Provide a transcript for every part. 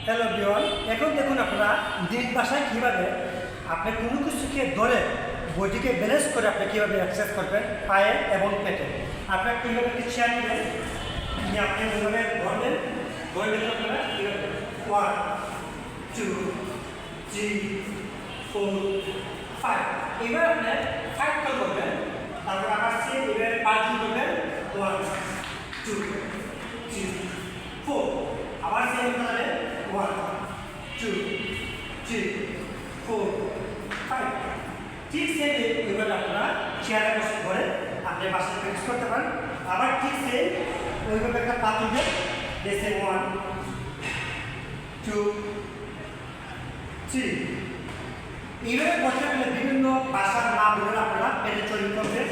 Hello everyone, এখন দেখুন আপনারা দিন বাসায় কীভাবে আপনি কোনো কিছুকে ধরে বডিকে ব্যালেন্স করে আপনি কীভাবে এক্সারসাইজ করবেন পায়ে এবং পেটে। আপনার কীভাবে চেয়ার নেবেন নিয়ে আপনি কীভাবে ধরবেন, ধরে নিতে আপনারা কীভাবে 1 2 3 4 5 এবার আপনি 5 করবেন, তারপর আবার সে এবার 5 করবেন 1 2 3 4 আবার সেম করবেন 1 2 3 4 5 ঠিক সেম এইভাবে আপনারা চেয়ারে বসে করে আপনি বাসায় প্র্যাকটিস করতে পারেন। আবার ঠিক সেম ওইভাবে একটা পা তুলবেন, দেশে 1 2 3 এইভাবে করতে গেলে বিভিন্ন ভাষার নামগুলো আপনারা পেটে চর্বি করবেন,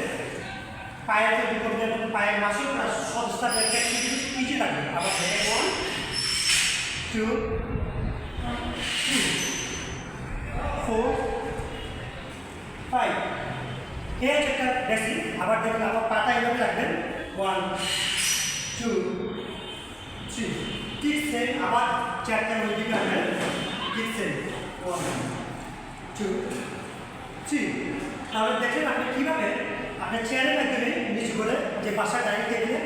পায়ে চর্বি করবেন এবং পায়ের মাসেও সবস্থা ইজি থাকবে। আবার 1 2 3 4 5 এই একটা বেসিক। আবার দেখুন আবার পাটা এইভাবে রাখবেন 1 2 3 ঠিক সেম। আবার চারটা ওইদিকে রাখবেন ঠিক সেম 1 2 3। তাহলে দেখেন আপনি কীভাবে আপনার চেয়ারের মাধ্যমে নিচু করে যে বাসা ডাইনিং টেবিলে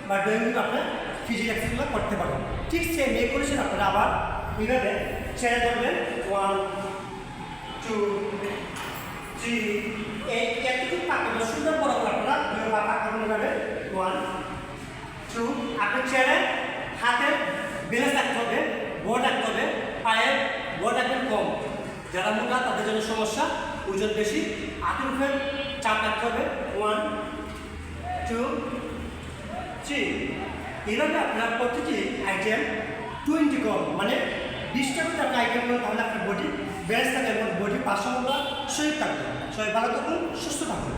বা ড্রয়িং রুমে আপনার ফিজিক্যাল এক্সারসাইজগুলো করতে পারবেন। ঠিক সেম এই করেছেন আপনারা আবার এইভাবে চেয়ারে ধরবেন 1 2 3 এই এতটুকু পাকড় সুন্দর বড় করে আপনারা দুই পা পাকড় নেবেন 1 2। আপনার চেয়ারে হাতের ব্যালেন্স রাখতে হবে, বড় রাখতে হবে, পায়ের বড় রাখবেন কম। যারা মোটা তাদের জন্য সমস্যা, ওজন বেশি, হাতের উপরে চাপ রাখতে হবে 1 2 3। এইভাবে আপনার প্রতিটি আইটেম 20 কম মানে 20টা করে আপনি আইটেম করেন, তাহলে আপনার বডি ব্যালেন্স থাকবে এবং বডি ভারসাম্য শরীর থাকবে। সবাই ভালো থাকুন, সুস্থ থাকুন।